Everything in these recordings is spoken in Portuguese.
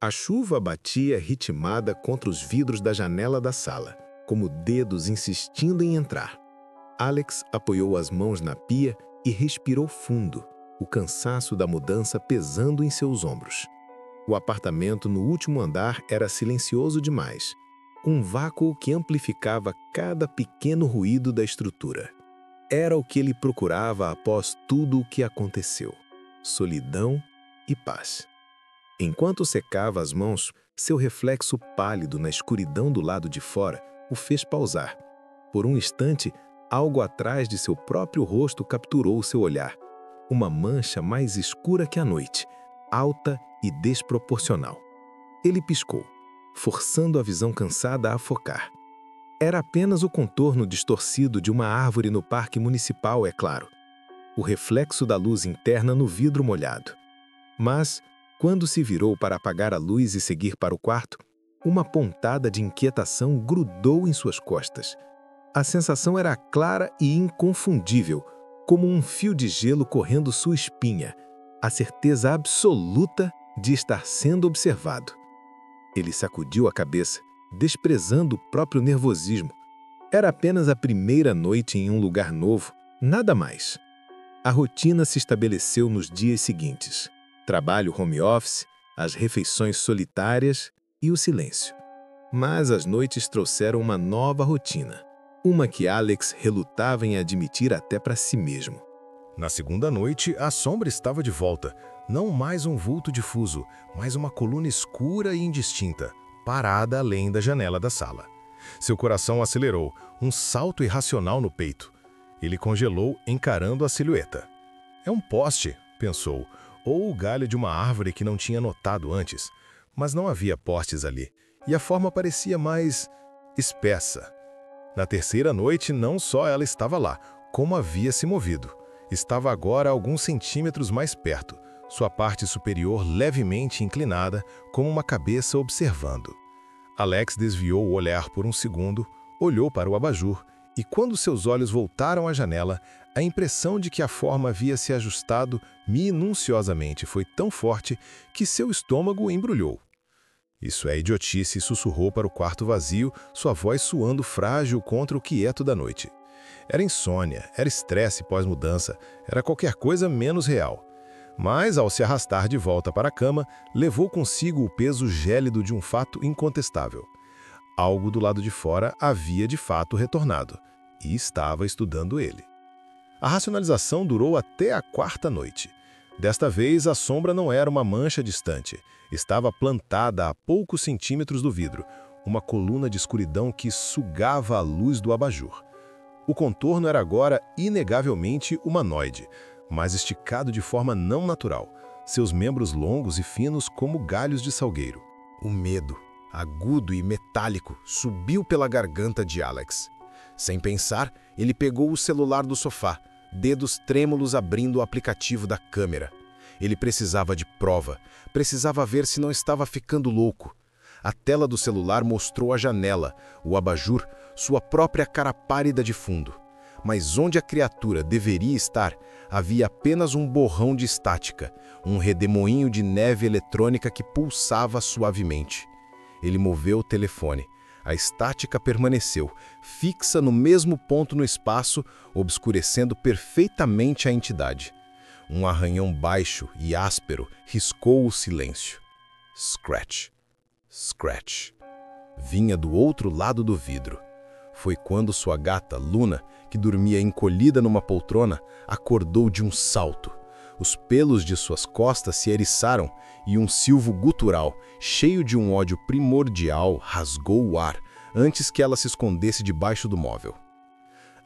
A chuva batia ritmada contra os vidros da janela da sala, como dedos insistindo em entrar. Alex apoiou as mãos na pia e respirou fundo, o cansaço da mudança pesando em seus ombros. O apartamento no último andar era silencioso demais, um vácuo que amplificava cada pequeno ruído da estrutura. Era o que ele procurava após tudo o que aconteceu: solidão e paz. Enquanto secava as mãos, seu reflexo pálido na escuridão do lado de fora o fez pausar. Por um instante, algo atrás de seu próprio rosto capturou seu olhar. Uma mancha mais escura que a noite, alta e desproporcional. Ele piscou, forçando a visão cansada a focar. Era apenas o contorno distorcido de uma árvore no parque municipal, é claro. O reflexo da luz interna no vidro molhado. Mas, quando se virou para apagar a luz e seguir para o quarto, uma pontada de inquietação grudou em suas costas. A sensação era clara e inconfundível, como um fio de gelo correndo sua espinha, a certeza absoluta de estar sendo observado. Ele sacudiu a cabeça, desprezando o próprio nervosismo. Era apenas a primeira noite em um lugar novo, nada mais. A rotina se estabeleceu nos dias seguintes. Trabalho home office, as refeições solitárias e o silêncio. Mas as noites trouxeram uma nova rotina, uma que Alex relutava em admitir até para si mesmo. Na segunda noite, a sombra estava de volta. Não mais um vulto difuso, mas uma coluna escura e indistinta, parada além da janela da sala. Seu coração acelerou, um salto irracional no peito. Ele congelou, encarando a silhueta. É um poste, pensou, ou o galho de uma árvore que não tinha notado antes. Mas não havia postes ali, e a forma parecia mais espessa. Na terceira noite, não só ela estava lá, como havia se movido. Estava agora alguns centímetros mais perto, sua parte superior levemente inclinada, como uma cabeça observando. Alex desviou o olhar por um segundo, olhou para o abajur, e quando seus olhos voltaram à janela, a impressão de que a forma havia se ajustado minuciosamente foi tão forte que seu estômago embrulhou. Isso é idiotice, sussurrou para o quarto vazio, sua voz soando frágil contra o quieto da noite. Era insônia, era estresse pós-mudança, era qualquer coisa menos real. Mas, ao se arrastar de volta para a cama, levou consigo o peso gélido de um fato incontestável. Algo do lado de fora havia de fato retornado, e estava estudando ele. A racionalização durou até a quarta noite. Desta vez, a sombra não era uma mancha distante. Estava plantada a poucos centímetros do vidro, uma coluna de escuridão que sugava a luz do abajur. O contorno era agora inegavelmente humanoide, mas esticado de forma não natural, seus membros longos e finos como galhos de salgueiro. O medo, agudo e metálico, subiu pela garganta de Alex. Sem pensar, ele pegou o celular do sofá, dedos trêmulos abrindo o aplicativo da câmera. Ele precisava de prova, precisava ver se não estava ficando louco. A tela do celular mostrou a janela, o abajur, sua própria cara pálida de fundo. Mas onde a criatura deveria estar, havia apenas um borrão de estática, um redemoinho de neve eletrônica que pulsava suavemente. Ele moveu o telefone. A estática permaneceu, fixa no mesmo ponto no espaço, obscurecendo perfeitamente a entidade. Um arranhão baixo e áspero riscou o silêncio. Scratch. Scratch. Vinha do outro lado do vidro. Foi quando sua gata, Luna, que dormia encolhida numa poltrona, acordou de um salto. Os pelos de suas costas se eriçaram e um silvo gutural, cheio de um ódio primordial, rasgou o ar antes que ela se escondesse debaixo do móvel.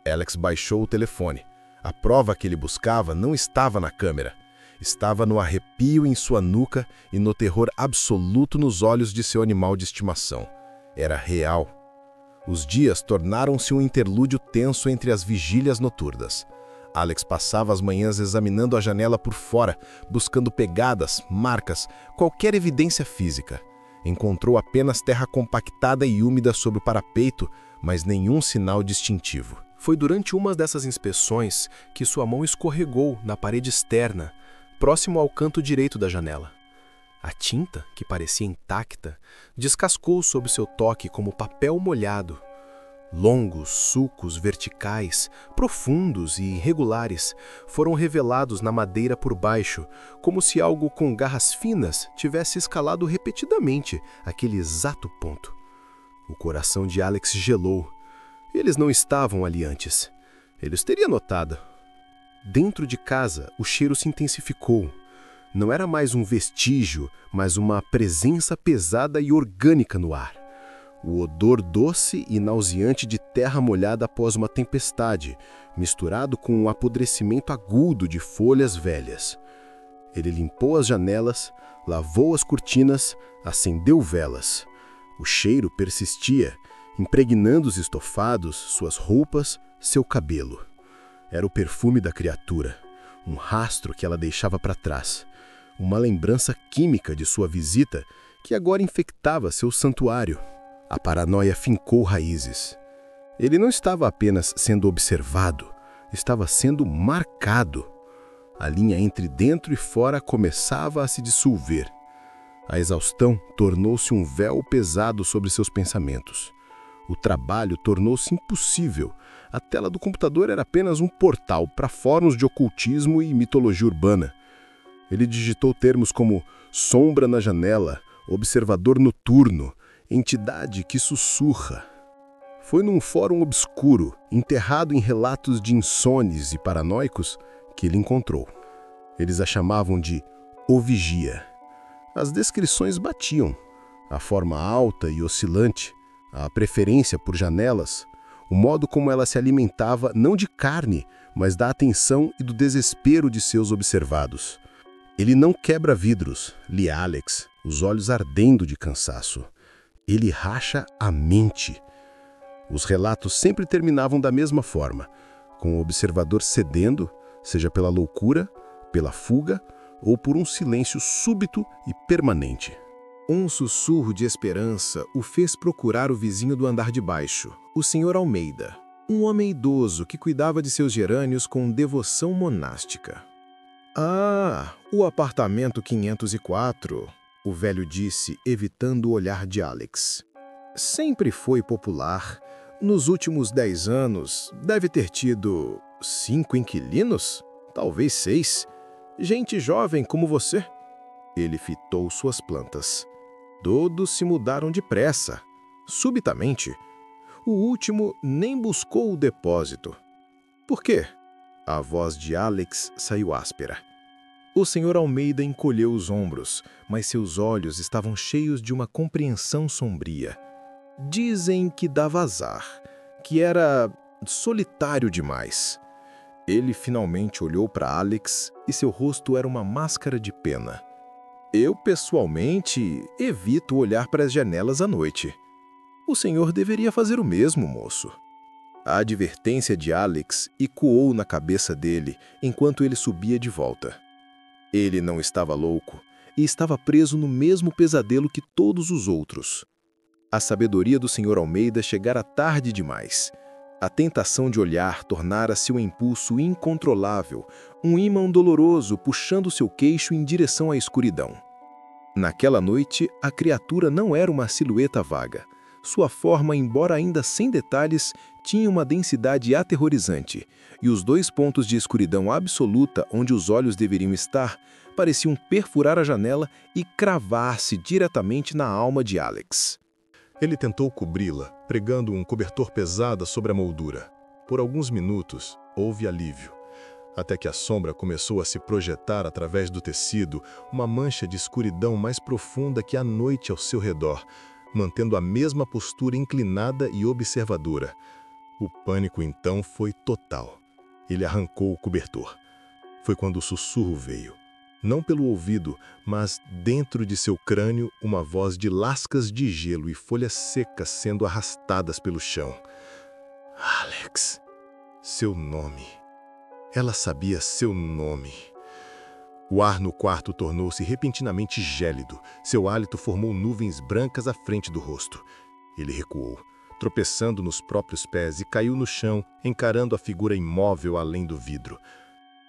Alex baixou o telefone. A prova que ele buscava não estava na câmera. Estava no arrepio em sua nuca e no terror absoluto nos olhos de seu animal de estimação. Era real. Os dias tornaram-se um interlúdio tenso entre as vigílias noturnas. Alex passava as manhãs examinando a janela por fora, buscando pegadas, marcas, qualquer evidência física. Encontrou apenas terra compactada e úmida sobre o parapeito, mas nenhum sinal distintivo. Foi durante uma dessas inspeções que sua mão escorregou na parede externa, próximo ao canto direito da janela. A tinta, que parecia intacta, descascou sob seu toque como papel molhado. Longos sulcos verticais, profundos e irregulares, foram revelados na madeira por baixo, como se algo com garras finas tivesse escalado repetidamente aquele exato ponto. O coração de Alex gelou. Eles não estavam ali antes. Ele os teria notado. Dentro de casa, o cheiro se intensificou. Não era mais um vestígio, mas uma presença pesada e orgânica no ar. O odor doce e nauseante de terra molhada após uma tempestade, misturado com um apodrecimento agudo de folhas velhas. Ele limpou as janelas, lavou as cortinas, acendeu velas. O cheiro persistia, impregnando os estofados, suas roupas, seu cabelo. Era o perfume da criatura, um rastro que ela deixava para trás. Uma lembrança química de sua visita que agora infectava seu santuário. A paranoia fincou raízes. Ele não estava apenas sendo observado, estava sendo marcado. A linha entre dentro e fora começava a se dissolver. A exaustão tornou-se um véu pesado sobre seus pensamentos. O trabalho tornou-se impossível. A tela do computador era apenas um portal para fóruns de ocultismo e mitologia urbana. Ele digitou termos como sombra na janela, observador noturno, entidade que sussurra. Foi num fórum obscuro, enterrado em relatos de insones e paranoicos, que ele encontrou. Eles a chamavam de O Vigia. As descrições batiam. A forma alta e oscilante, a preferência por janelas, o modo como ela se alimentava não de carne, mas da atenção e do desespero de seus observados. Ele não quebra vidros, lia Alex, os olhos ardendo de cansaço. Ele racha a mente. Os relatos sempre terminavam da mesma forma, com o observador cedendo, seja pela loucura, pela fuga ou por um silêncio súbito e permanente. Um sussurro de esperança o fez procurar o vizinho do andar de baixo, o Sr. Almeida, um homem idoso que cuidava de seus gerânios com devoção monástica. "Ah, o apartamento 504", o velho disse, evitando o olhar de Alex. "Sempre foi popular. Nos últimos 10 anos, deve ter tido 5 inquilinos? Talvez 6. Gente jovem como você." Ele fitou suas plantas. Todos se mudaram depressa, subitamente. O último nem buscou o depósito. "Por quê?" A voz de Alex saiu áspera. O Sr. Almeida encolheu os ombros, mas seus olhos estavam cheios de uma compreensão sombria. "Dizem que dava azar, que era solitário demais." Ele finalmente olhou para Alex e seu rosto era uma máscara de pena. "Eu, pessoalmente, evito olhar para as janelas à noite." "O senhor deveria fazer o mesmo, moço." A advertência de Alex ecoou na cabeça dele enquanto ele subia de volta. Ele não estava louco e estava preso no mesmo pesadelo que todos os outros. A sabedoria do Sr. Almeida chegara tarde demais. A tentação de olhar tornara-se um impulso incontrolável, um ímã doloroso puxando seu queixo em direção à escuridão. Naquela noite, a criatura não era uma silhueta vaga. Sua forma, embora ainda sem detalhes, tinha uma densidade aterrorizante, e os 2 pontos de escuridão absoluta onde os olhos deveriam estar pareciam perfurar a janela e cravar-se diretamente na alma de Alex. Ele tentou cobri-la, pregando um cobertor pesado sobre a moldura. Por alguns minutos, houve alívio, até que a sombra começou a se projetar através do tecido, uma mancha de escuridão mais profunda que a noite ao seu redor, mantendo a mesma postura inclinada e observadora. O pânico, então, foi total. Ele arrancou o cobertor. Foi quando o sussurro veio. Não pelo ouvido, mas dentro de seu crânio, uma voz de lascas de gelo e folhas secas sendo arrastadas pelo chão. Alex. Seu nome. Ela sabia seu nome. O ar no quarto tornou-se repentinamente gélido. Seu hálito formou nuvens brancas à frente do rosto. Ele recuou, tropeçando nos próprios pés e caiu no chão, encarando a figura imóvel além do vidro.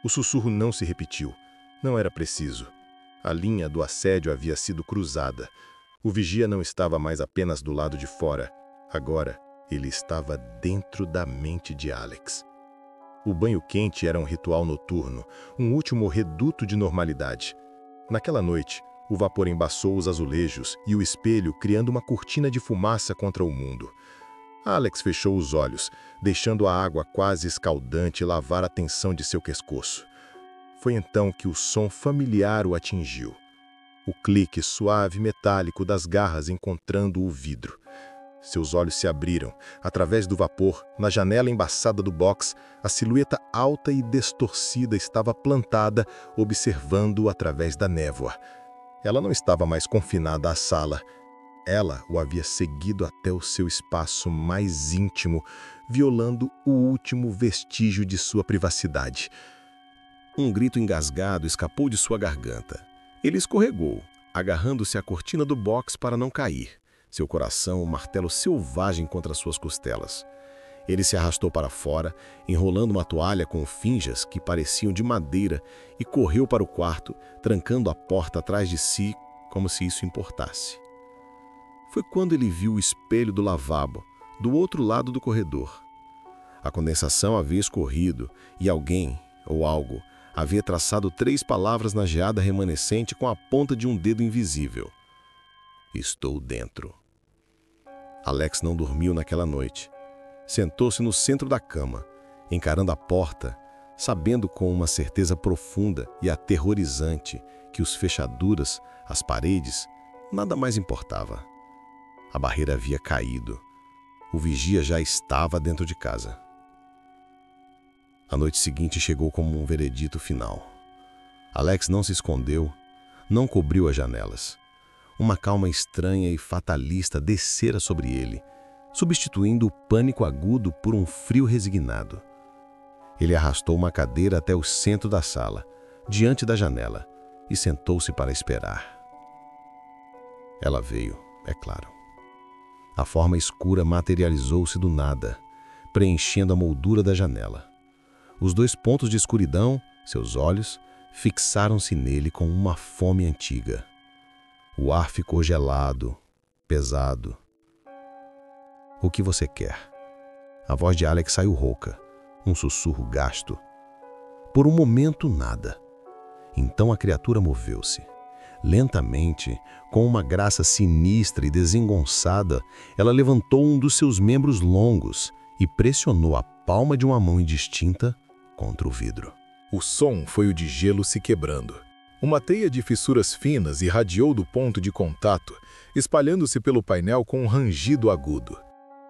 O sussurro não se repetiu. Não era preciso. A linha do assédio havia sido cruzada. O vigia não estava mais apenas do lado de fora. Agora, ele estava dentro da mente de Alex. O banho quente era um ritual noturno, um último reduto de normalidade. Naquela noite, o vapor embaçou os azulejos e o espelho, criando uma cortina de fumaça contra o mundo. Alex fechou os olhos, deixando a água quase escaldante lavar a tensão de seu pescoço. Foi então que o som familiar o atingiu. O clique suave e metálico das garras encontrando o vidro. Seus olhos se abriram. Através do vapor, na janela embaçada do box, a silhueta alta e distorcida estava plantada, observando-o através da névoa. Ela não estava mais confinada à sala. Ela o havia seguido até o seu espaço mais íntimo, violando o último vestígio de sua privacidade. Um grito engasgado escapou de sua garganta. Ele escorregou, agarrando-se à cortina do box para não cair. Seu coração um martelo selvagem contra suas costelas. Ele se arrastou para fora, enrolando uma toalha com finjas que pareciam de madeira e correu para o quarto, trancando a porta atrás de si, como se isso importasse. Foi quando ele viu o espelho do lavabo, do outro lado do corredor. A condensação havia escorrido e alguém, ou algo, havia traçado 3 palavras na geada remanescente com a ponta de um dedo invisível. Estou dentro. Alex não dormiu naquela noite. Sentou-se no centro da cama, encarando a porta, sabendo com uma certeza profunda e aterrorizante que os fechaduras, as paredes, nada mais importava. A barreira havia caído. O vigia já estava dentro de casa. A noite seguinte chegou como um veredito final. Alex não se escondeu, não cobriu as janelas. Uma calma estranha e fatalista descera sobre ele, substituindo o pânico agudo por um frio resignado. Ele arrastou uma cadeira até o centro da sala, diante da janela, e sentou-se para esperar. Ela veio, é claro. A forma escura materializou-se do nada, preenchendo a moldura da janela. Os 2 pontos de escuridão, seus olhos, fixaram-se nele com uma fome antiga. O ar ficou gelado, pesado. O que você quer? A voz de Alex saiu rouca, um sussurro gasto. Por um momento, nada. Então a criatura moveu-se. Lentamente, com uma graça sinistra e desengonçada, ela levantou um dos seus membros longos e pressionou a palma de uma mão indistinta contra o vidro. O som foi o de gelo se quebrando. Uma teia de fissuras finas irradiou do ponto de contato, espalhando-se pelo painel com um rangido agudo.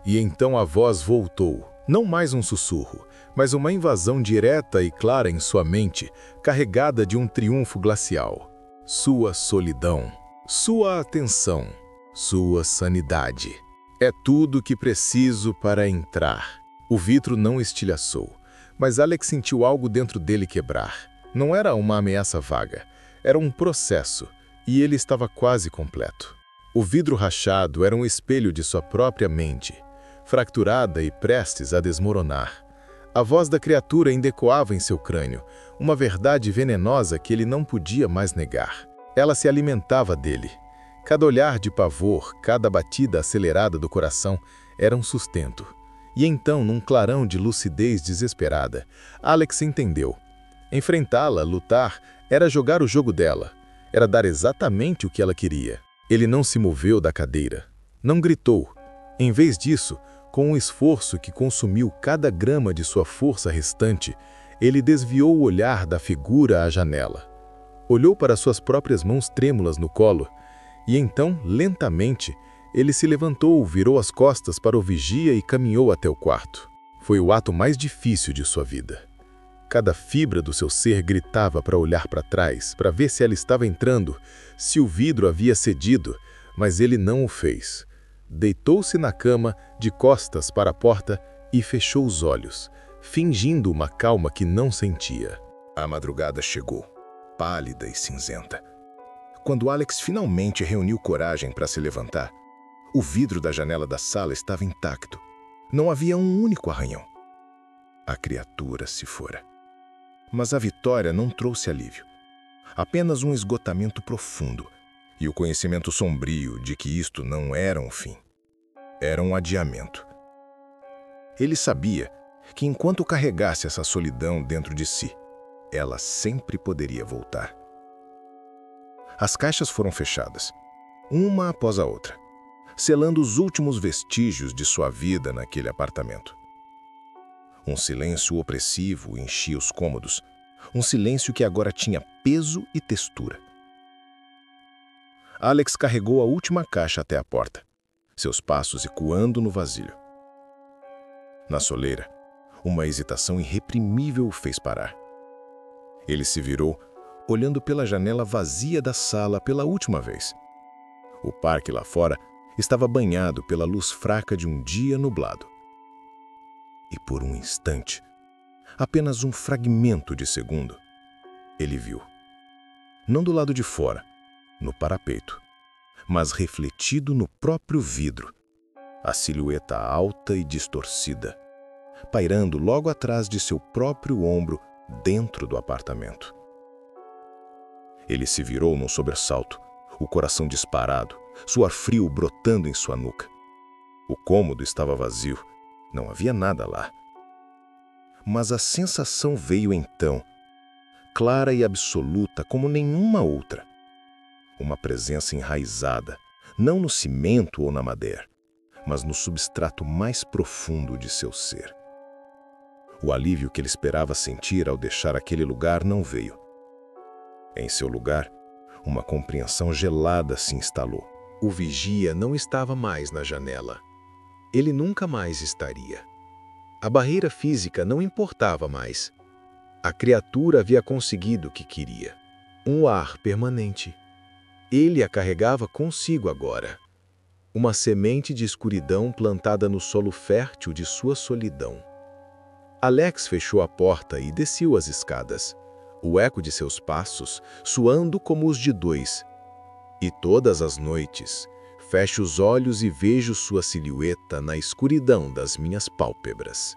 E então a voz voltou, não mais um sussurro, mas uma invasão direta e clara em sua mente, carregada de um triunfo glacial. Sua solidão, sua atenção, sua sanidade. É tudo que preciso para entrar. O vidro não estilhaçou, mas Alex sentiu algo dentro dele quebrar. Não era uma ameaça vaga. Era um processo, e ele estava quase completo. O vidro rachado era um espelho de sua própria mente, fracturada e prestes a desmoronar. A voz da criatura ainda ecoava em seu crânio, uma verdade venenosa que ele não podia mais negar. Ela se alimentava dele. Cada olhar de pavor, cada batida acelerada do coração era um sustento. E então, num clarão de lucidez desesperada, Alex entendeu. Enfrentá-la, lutar, era jogar o jogo dela. Era dar exatamente o que ela queria. Ele não se moveu da cadeira. Não gritou. Em vez disso, com um esforço que consumiu cada grama de sua força restante, ele desviou o olhar da figura à janela. Olhou para suas próprias mãos trêmulas no colo, e então, lentamente, ele se levantou, virou as costas para o vigia e caminhou até o quarto. Foi o ato mais difícil de sua vida. Cada fibra do seu ser gritava para olhar para trás, para ver se ela estava entrando, se o vidro havia cedido, mas ele não o fez. Deitou-se na cama, de costas para a porta, e fechou os olhos, fingindo uma calma que não sentia. A madrugada chegou, pálida e cinzenta. Quando Alex finalmente reuniu coragem para se levantar, o vidro da janela da sala estava intacto. Não havia um único arranhão. A criatura se fora. Mas a vitória não trouxe alívio. Apenas um esgotamento profundo e o conhecimento sombrio de que isto não era um fim. Era um adiamento. Ele sabia que enquanto carregasse essa solidão dentro de si, ela sempre poderia voltar. As caixas foram fechadas, uma após a outra, selando os últimos vestígios de sua vida naquele apartamento. Um silêncio opressivo enchia os cômodos, um silêncio que agora tinha peso e textura. Alex carregou a última caixa até a porta, seus passos ecoando no vasilho. Na soleira, uma hesitação irreprimível o fez parar. Ele se virou, olhando pela janela vazia da sala pela última vez. O parque lá fora estava banhado pela luz fraca de um dia nublado. E por um instante, apenas um fragmento de segundo, ele viu. Não do lado de fora, no parapeito, mas refletido no próprio vidro, a silhueta alta e distorcida, pairando logo atrás de seu próprio ombro dentro do apartamento. Ele se virou num sobressalto, o coração disparado, suor frio brotando em sua nuca. O cômodo estava vazio, não havia nada lá. Mas a sensação veio então, clara e absoluta como nenhuma outra. Uma presença enraizada, não no cimento ou na madeira, mas no substrato mais profundo de seu ser. O alívio que ele esperava sentir ao deixar aquele lugar não veio. Em seu lugar, uma compreensão gelada se instalou. O vigia não estava mais na janela. Ele nunca mais estaria. A barreira física não importava mais. A criatura havia conseguido o que queria. Um ar permanente. Ele a carregava consigo agora. Uma semente de escuridão plantada no solo fértil de sua solidão. Alex fechou a porta e desceu as escadas, o eco de seus passos soando como os de dois. E todas as noites, fecho os olhos e vejo sua silhueta na escuridão das minhas pálpebras.